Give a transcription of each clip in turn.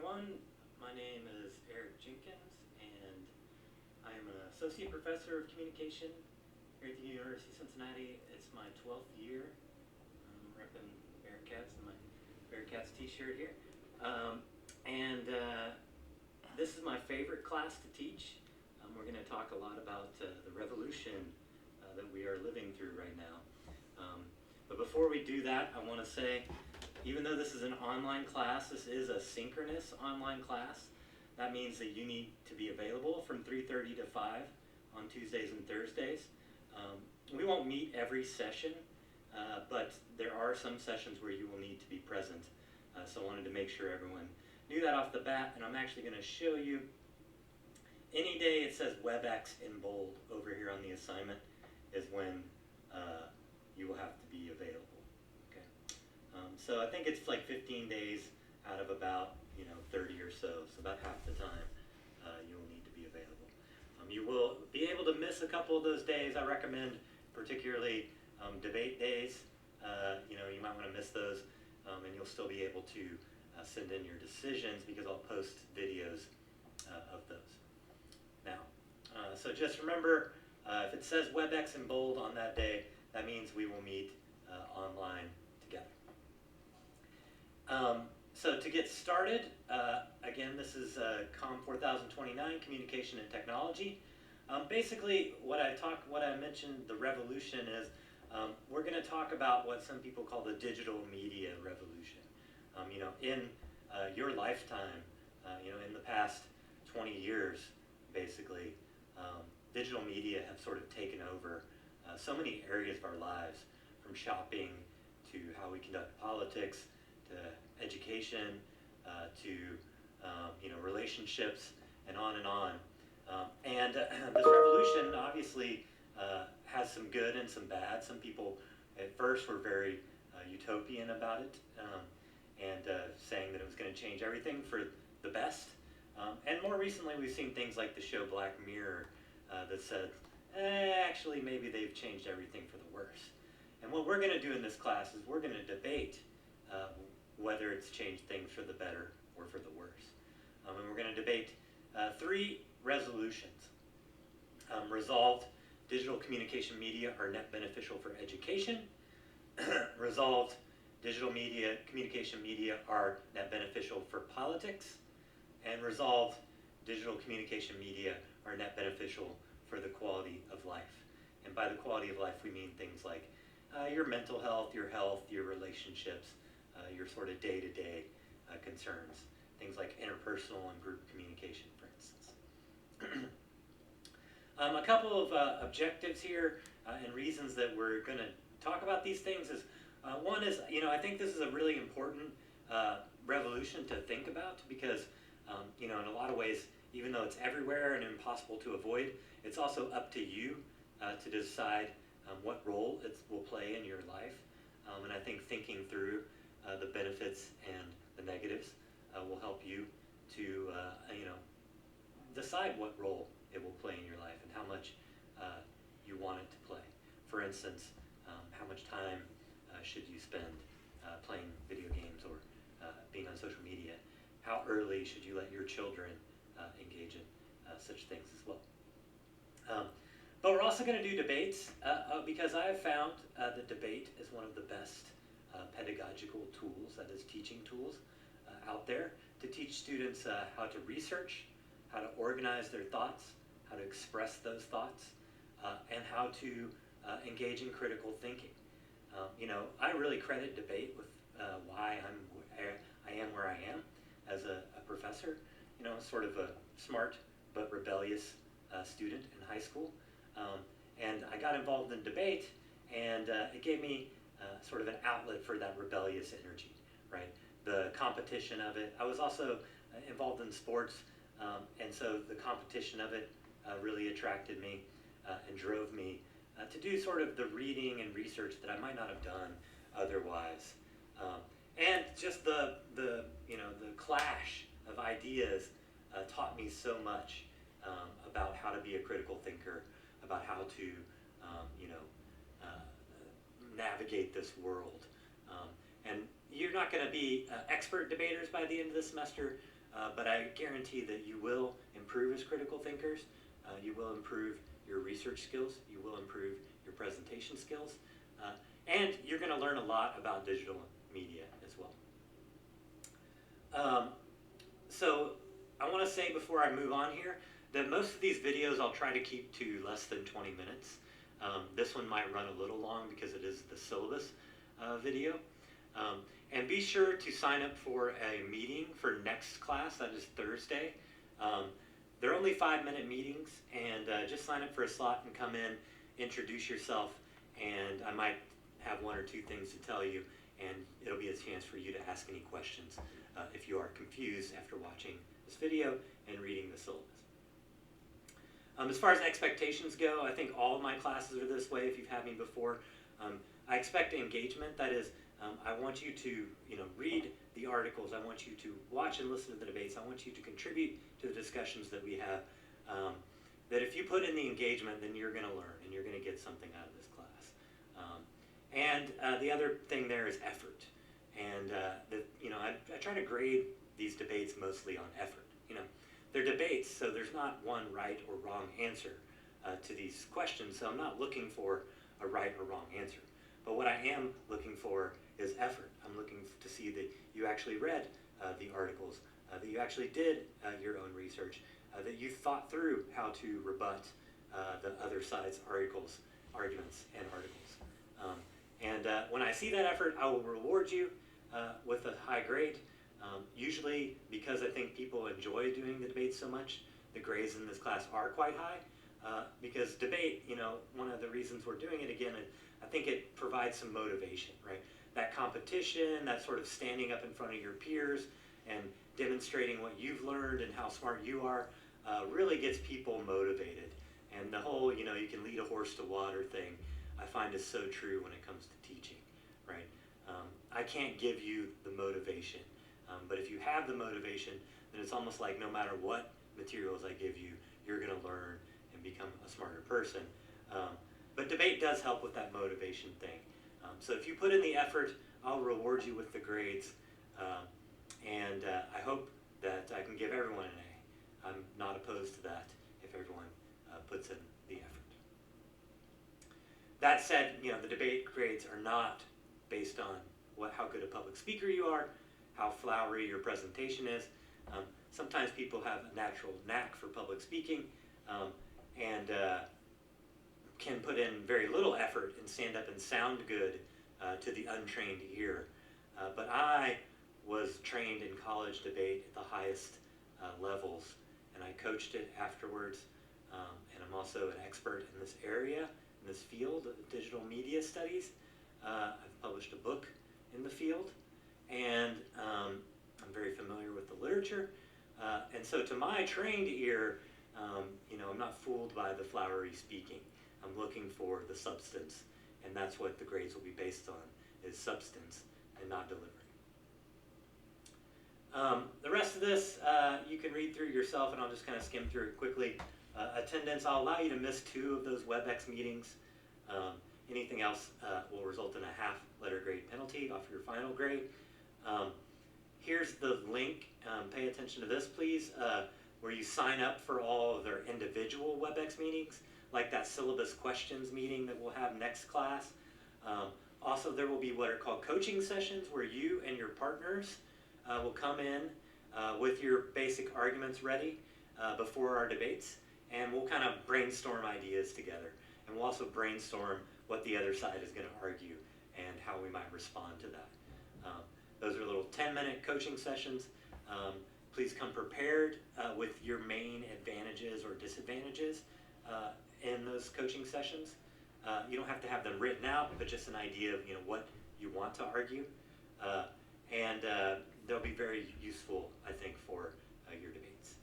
everyone. My name is Eric Jenkins, and I am an associate professor of communication here at the University of Cincinnati. It's my 12th year. I'm repping Bearcats and my Bearcats t-shirt here. This is my favorite class to teach. We're going to talk a lot about the revolution that we are living through right now. But before we do that, I want to say, even though this is an online class, this is a synchronous online class. That means that you need to be available from 3:30 to 5 on Tuesdays and Thursdays. We won't meet every session, but there are some sessions where you will need to be present. So I wanted to make sure everyone knew that off the bat, and I'm actually going to show you. Any day it says WebEx in bold over here on the assignment is when you will have to be available. Okay. So I think it's like 15 days out of about 30 or so. So about half the time you'll need to be available. You will be able to miss a couple of those days. I recommend particularly debate days. You might want to miss those, and you'll still be able to send in your decisions because I'll post videos of those. Now, so just remember, if it says WebEx in bold on that day, that means we will meet online together. So to get started, again, this is COMM 4029, Communication and Technology. Basically, what I mentioned, the revolution is, we're going to talk about what some people call the digital media revolution. In your lifetime, in the past 20 years, basically, digital media have sort of taken over so many areas of our lives, from shopping to how we conduct politics, to education, to relationships, and on and on. This revolution obviously has some good and some bad. Some people at first were very utopian about it, and saying that it was going to change everything for the best. And more recently, we've seen things like the show Black Mirror that said, actually, maybe they've changed everything for the worse. And what we're going to do in this class is we're going to debate whether it's changed things for the better or for the worse. And we're going to debate 3 resolutions. Resolved, digital communication media are net beneficial for education. Resolved, digital communication media are net beneficial for politics. And resolved, digital communication media are net beneficial for the quality of life. And by the quality of life, we mean things like your mental health, your relationships, your sort of day-to-day concerns. Things like interpersonal and group communication, for instance. A couple of objectives here and reasons that we're going to talk about these things is, one is, I think this is a really important revolution to think about because, in a lot of ways, even though it's everywhere and impossible to avoid, it's also up to you to decide what role it will play in your life. And I think thinking through the benefits and the negatives will help you to, decide what role it will play in your life and how much you want it to play. For instance, how much time should you spend playing video games or being on social media? How early should you let your children engage in such things as well? But we're also going to do debates because I have found that debate is one of the best pedagogical tools, that is teaching tools, out there to teach students how to research, how to organize their thoughts, how to express those thoughts, and how to engage in critical thinking. I really credit debate with why I am where I am as a professor. Sort of a smart but rebellious student in high school. And I got involved in debate, and it gave me sort of an outlet for that rebellious energy, right? The competition of it. I was also involved in sports, and so the competition of it really attracted me and drove me to do sort of the reading and research that I might not have done otherwise. And just the clash of ideas taught me so much about how to be a critical thinker, about how to navigate this world. And you're not going to be expert debaters by the end of the semester, but I guarantee that you will improve as critical thinkers. You will improve your research skills. You will improve your presentation skills. And you're going to learn a lot about digital media as well. So I want to say before I move on here that most of these videos I'll try to keep to less than 20 minutes. This one might run a little long because it is the syllabus video. And be sure to sign up for a meeting for next class, that is Thursday. They're only 5-minute meetings, and just sign up for a slot and come in, introduce yourself, and I might have 1 or 2 things to tell you, and it'll be a chance for you to ask any questions if you are confused after watching this video and reading the syllabus. As far as expectations go, I think all of my classes are this way if you've had me before. I expect engagement. That is, I want you to read the articles. I want you to watch and listen to the debates. I want you to contribute to the discussions that we have. That if you put in the engagement, then you're going to learn and you're going to get something out of this class. And the other thing there is effort. And I try to grade these debates mostly on effort. They're debates, so there's not one right or wrong answer to these questions. So I'm not looking for a right or wrong answer. But what I am looking for is effort. I'm looking to see that you actually read the articles, that you actually did your own research, that you thought through how to rebut the other side's arguments and articles. And when I see that effort, I will reward you with a high grade. Usually, because I think people enjoy doing the debate so much, the grades in this class are quite high. Because debate, one of the reasons we're doing it again, I think it provides some motivation, right? That competition, that sort of standing up in front of your peers and demonstrating what you've learned and how smart you are really gets people motivated. And the whole, you can lead a horse to water thing, I find is so true when it comes to teaching, right? I can't give you the motivation, but if you have the motivation, then it's almost like no matter what materials I give you, you're going to learn and become a smarter person. But debate does help with that motivation thing. So if you put in the effort, I'll reward you with the grades. And I hope that I can give everyone an A. I'm not opposed to that if everyone puts in the effort. That said, the debate grades are not based on how good a public speaker you are, how flowery your presentation is. Sometimes people have a natural knack for public speaking and can put in very little effort and stand up and sound good to the untrained ear. But I was trained in college debate at the highest levels, and I coached it afterwards, and I'm also an expert in this area, in this field of digital media studies. I've published a book in the field, and I'm very familiar with the literature. And so to my trained ear, I'm not fooled by the flowery speaking. I'm looking for the substance, and that's what the grades will be based on, is substance and not delivery. The rest of this, you can read through yourself, and I'll just kind of skim through it quickly. Attendance, I'll allow you to miss 2 of those WebEx meetings. Anything else will result in a half letter grade penalty off your final grade. Here's the link. Pay attention to this, please, where you sign up for all of their individual WebEx meetings, like that syllabus questions meeting that we'll have next class. Also, there will be what are called coaching sessions where you and your partners will come in with your basic arguments ready before our debates, and we'll kind of brainstorm ideas together. And we'll also brainstorm what the other side is going to argue and how we might respond to that. Those are little 10-minute coaching sessions. Please come prepared with your main advantages or disadvantages in those coaching sessions. You don't have to have them written out, but just an idea of what you want to argue. And they'll be very useful, I think, for your debates.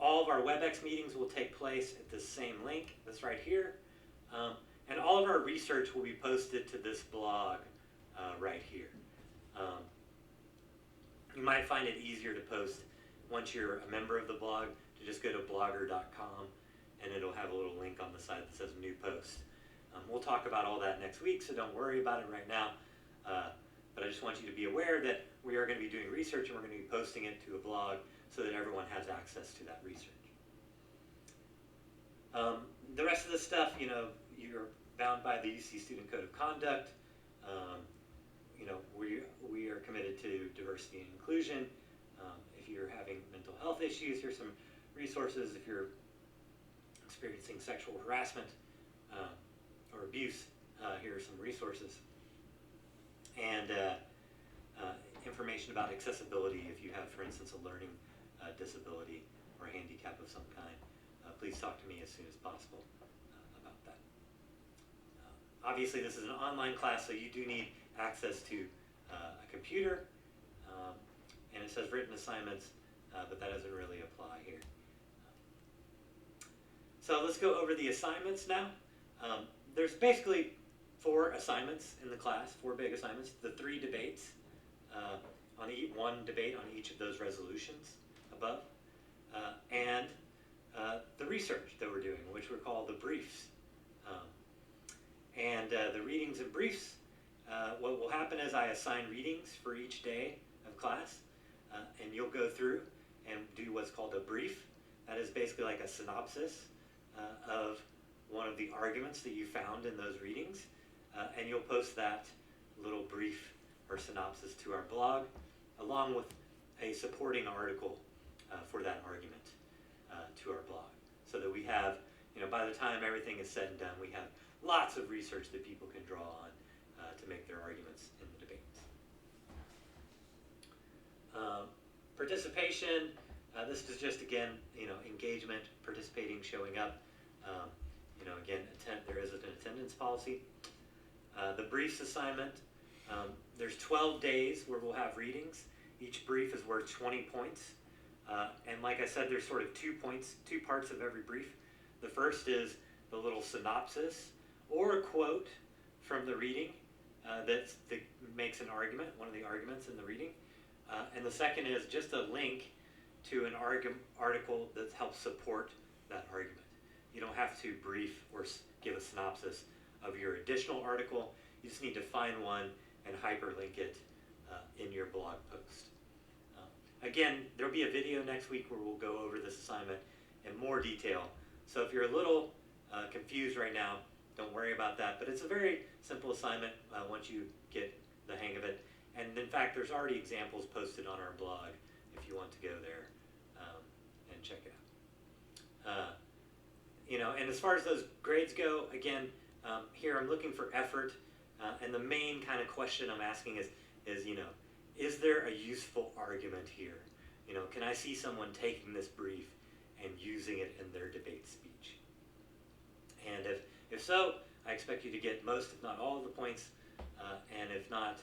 All of our WebEx meetings will take place at the same link that's right here. And all of our research will be posted to this blog right here. You might find it easier to post once you're a member of the blog to just go to blogger.com, and it'll have a little link on the side that says new post. We'll talk about all that next week, so don't worry about it right now. But I just just want you to be aware that we are going to be doing research and we're going to be posting it to a blog so that everyone has access to that research. The rest of the stuff, you're bound by the UC Student Code of Conduct. We are committed to diversity and inclusion. If you're having mental health issues, here's some resources. If you're experiencing sexual harassment or abuse, here are some resources. And information about accessibility if you have, for instance, a learning disability or handicap of some kind. Please talk to me as soon as possible about that. Obviously, this is an online class, so you do need access to a computer. And it says written assignments, but that doesn't really apply here. So let's go over the assignments now. There's basically 4 assignments in the class, 4 big assignments, the 3 debates, one debate on each of those resolutions above, and the research that we're doing, which we call the briefs. The readings and briefs, what will happen is I assign readings for each day of class, and you'll go through and do what's called a brief. That is basically like a synopsis of one of the arguments that you found in those readings, and you'll post that little brief or synopsis to our blog, along with a supporting article for that argument to our blog, so that we have, by the time everything is said and done, we have lots of research that people can draw on to make their arguments in the debates. Participation, this is just, again, engagement, participating, showing up. Again, there is an attendance policy. The briefs assignment, there's 12 days where we'll have readings. Each brief is worth 20 points. And like I said, there's sort of 2 parts of every brief. The first is the little synopsis or a quote from the reading that makes an argument, one of the arguments in the reading. And the second is just a link to an article that helps support that argument. You don't have to brief or give a synopsis of your additional article. You just need to find one and hyperlink it in your blog post. Again, there'll be a video next week where we'll go over this assignment in more detail. So if you're a little confused right now, don't worry about that. But it's a very simple assignment once you get the hang of it. And in fact, there's already examples posted on our blog if you want to go there and check it out. And as far as those grades go, again, here I'm looking for effort. And the main kind of question I'm asking is there a useful argument here? Can I see someone taking this brief and using it in their debate speech? And if so, I expect you to get most, if not all, of the points. And if not,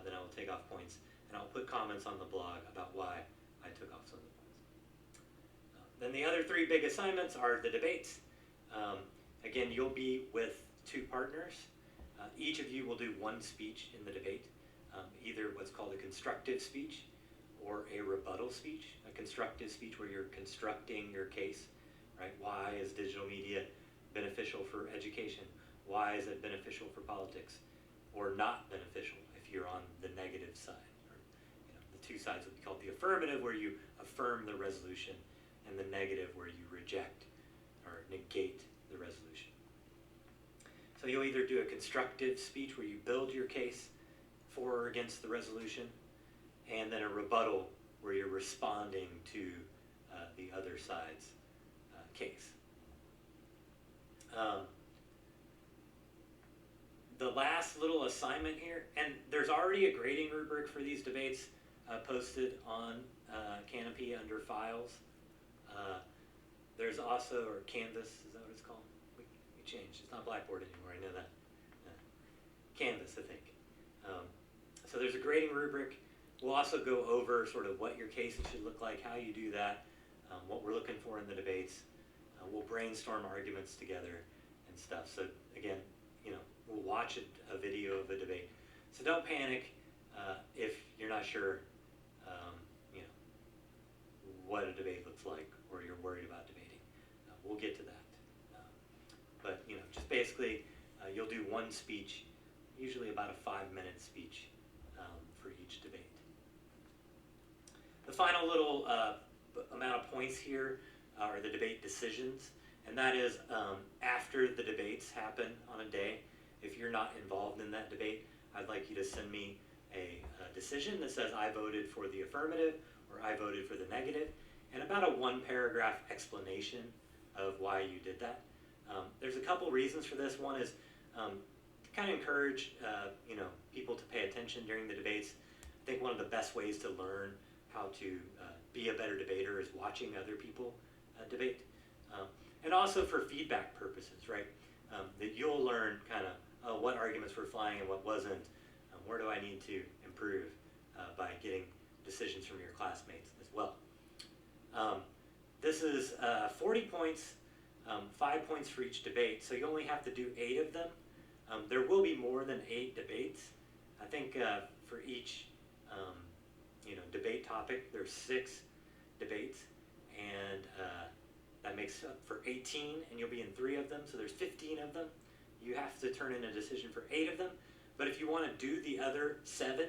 then I will take off points. And I'll put comments on the blog about why I took off some of the points. Then the other 3 big assignments are the debates. Again, you'll be with 2 partners. Each of you will do 1 speech in the debate, either what's called a constructive speech or a rebuttal speech. A constructive speech where you're constructing your case, right? Why is digital media beneficial for education? Why is it beneficial for politics? Or not beneficial if you're on the negative side. Or, the 2 sides would be called the affirmative, where you affirm the resolution, and the negative, where you reject or negate the resolution. So you'll either do a constructive speech where you build your case for or against the resolution, and then a rebuttal where you're responding to the other side's case. The last little assignment here, and there's already a grading rubric for these debates posted on Canopy under Files. There's also, or Canvas, is that what it's called? We changed. It's not Blackboard anymore, I know that. Canvas, I think. So there's a grading rubric. We'll also go over sort of what your cases should look like, how you do that, what we're looking for in the debates. We'll brainstorm arguments together and stuff. So again, we'll watch a video of a debate. So don't panic if you're not sure, what a debate looks like, or you're worried about debating. We'll get to that. But just basically, you'll do 1 speech, usually about a 5-minute speech final little amount of points here are the debate decisions, and that is after the debates happen on a day. If you're not involved in that debate, I'd like you to send me a decision that says I voted for the affirmative or I voted for the negative, and about a 1-paragraph explanation of why you did that. There's a couple reasons for this. One is to kind of encourage people to pay attention during the debates. I think one of the best ways to learn how to be a better debater is watching other people debate. And also for feedback purposes, right? That you'll learn kind of what arguments were flying and what wasn't. Where do I need to improve by getting decisions from your classmates as well. This is 40 points, 5 points for each debate, so you only have to do 8 of them. There will be more than 8 debates. I think for each debate topic, there's 6 debates, and that makes up for 18, and you'll be in 3 of them, so there's 15 of them. You have to turn in a decision for 8 of them, but if you want to do the other 7,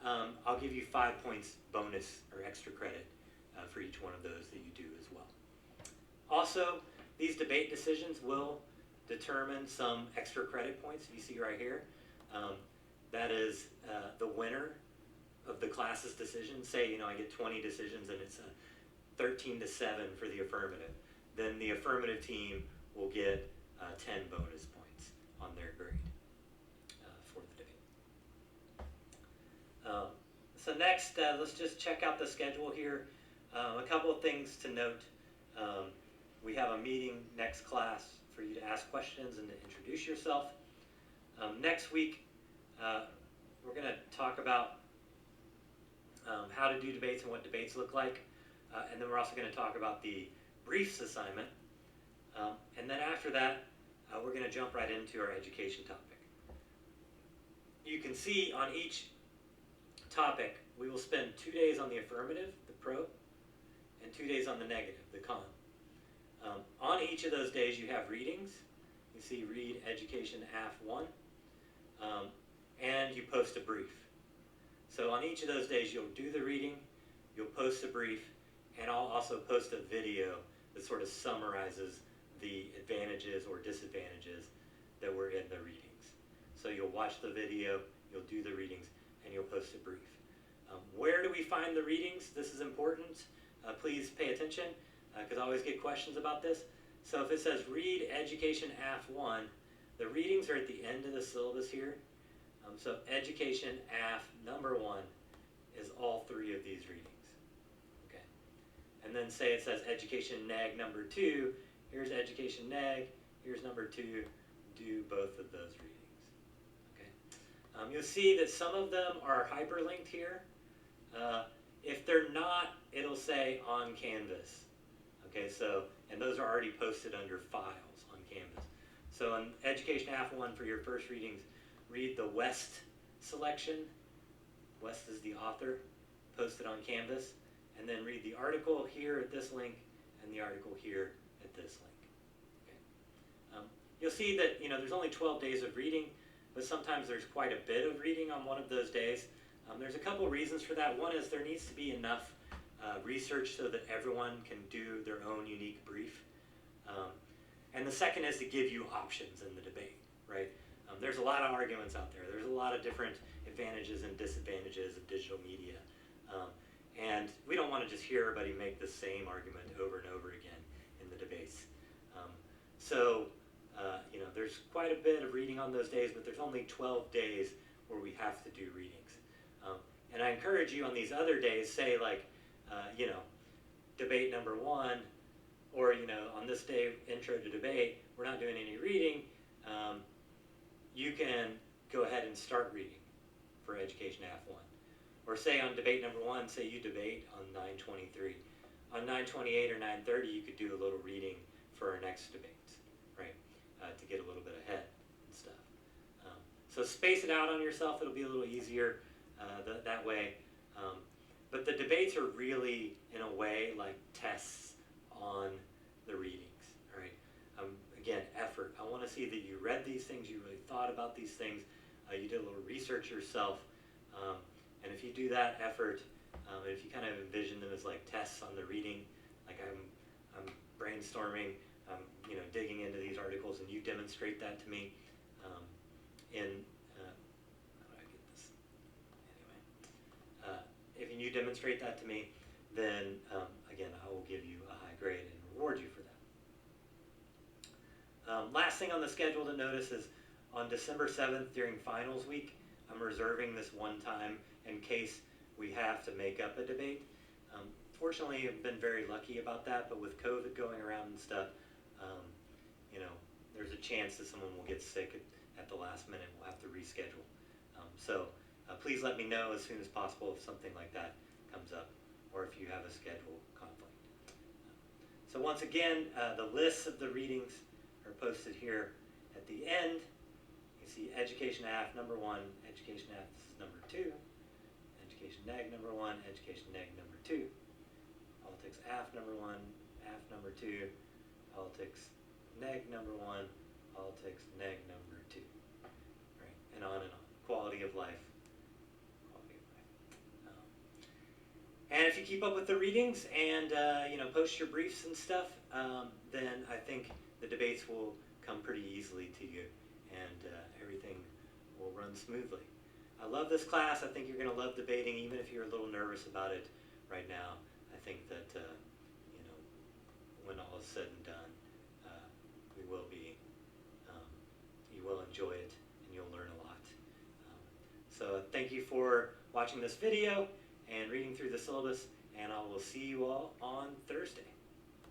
I'll give you 5 points bonus or extra credit for each one of those that you do as well. Also, these debate decisions will determine some extra credit points. You see right here, that is the winner of the class's decision. Say, I get 20 decisions and it's 13-7 for the affirmative. Then the affirmative team will get 10 bonus points on their grade for the debate. So next, let's just check out the schedule here. A couple of things to note. We have a meeting next class for you to ask questions and to introduce yourself. Next week, we're going to talk about how to do debates and what debates look like. And then we're also going to talk about the briefs assignment. And then after that, we're going to jump right into our education topic. You can see on each topic, we will spend 2 days on the affirmative, the pro, and 2 days on the negative, the con. On each of those days, you have readings. You see Read Education AF 1, and you post a brief. So on each of those days, you'll do the reading, you'll post a brief, and I'll also post a video that sort of summarizes the advantages or disadvantages that were in the readings. So you'll watch the video, you'll do the readings, and you'll post a brief. Where do we find the readings? This is important. Please pay attention, because I always get questions about this. So if it says Read Education AF 1, the readings are at the end of the syllabus here. So Education AF number 1 is all 3 of these readings. Okay. And then say it says Education Neg number 2, here's Education Neg, here's number 2, do both of those readings. Okay. You'll see that some of them are hyperlinked here. If they're not, it'll say on Canvas. Okay, so, and those are already posted under Files on Canvas. So in Education AF 1 for your first readings, read the West selection. West is the author, posted on Canvas. And then read the article here at this link and the article here at this link. Okay. You'll see that there's only 12 days of reading, but sometimes there's quite a bit of reading on one of those days. There's a couple reasons for that. One is there needs to be enough research so that everyone can do their own unique brief. And the second is to give you options in the debate, right? There's a lot of arguments out there. There's a lot of different advantages and disadvantages of digital media. And we don't want to just hear everybody make the same argument over and over again in the debates. There's quite a bit of reading on those days, but there's only 12 days where we have to do readings. And I encourage you on these other days, say like, debate number 1, or, on this day, intro to debate, we're not doing any reading. You can go ahead and start reading for Education AF 1. Or say on debate number 1, say you debate on 9:23. On 9:28 or 9:30, you could do a little reading for our next debates, right? To get a little bit ahead and stuff. So space it out on yourself. It'll be a little easier that way. But the debates are really, in a way, like tests on the readings, all right? Again, effort. I want to see that you read these things, you really thought about these things, you did a little research yourself, and if you do that effort, If you kind of envision them as like tests on the reading, like I'm brainstorming, digging into these articles, and you demonstrate that to me. How do I get this? Anyway, if you demonstrate that to me, then again, I will give you a high grade and reward you for that. Last thing on the schedule to notice is on December 7th during finals week, I'm reserving this one time in case we have to make up a debate. Fortunately, I've been very lucky about that, but with COVID going around and stuff, there's a chance that someone will get sick at the last minute. We'll have to reschedule. So please let me know as soon as possible if something like that comes up, or if you have a schedule conflict. So once again, the lists of the readings are posted here at the end. You see Education AF number 1, Education AF this is number 2, Education NEG number 1, Education NEG number 2, Politics AF number 1, AF number 2, Politics NEG number 1, Politics NEG number 2, right, and on and on. Quality of life. And if you keep up with the readings and post your briefs and stuff, then I think the debates will come pretty easily to you, and everything will run smoothly. I love this class. I think you're going to love debating, even if you're a little nervous about it right now. I think that when all is said and done, you will enjoy it and you'll learn a lot. So thank you for watching this video and reading through the syllabus, and I will see you all on Thursday.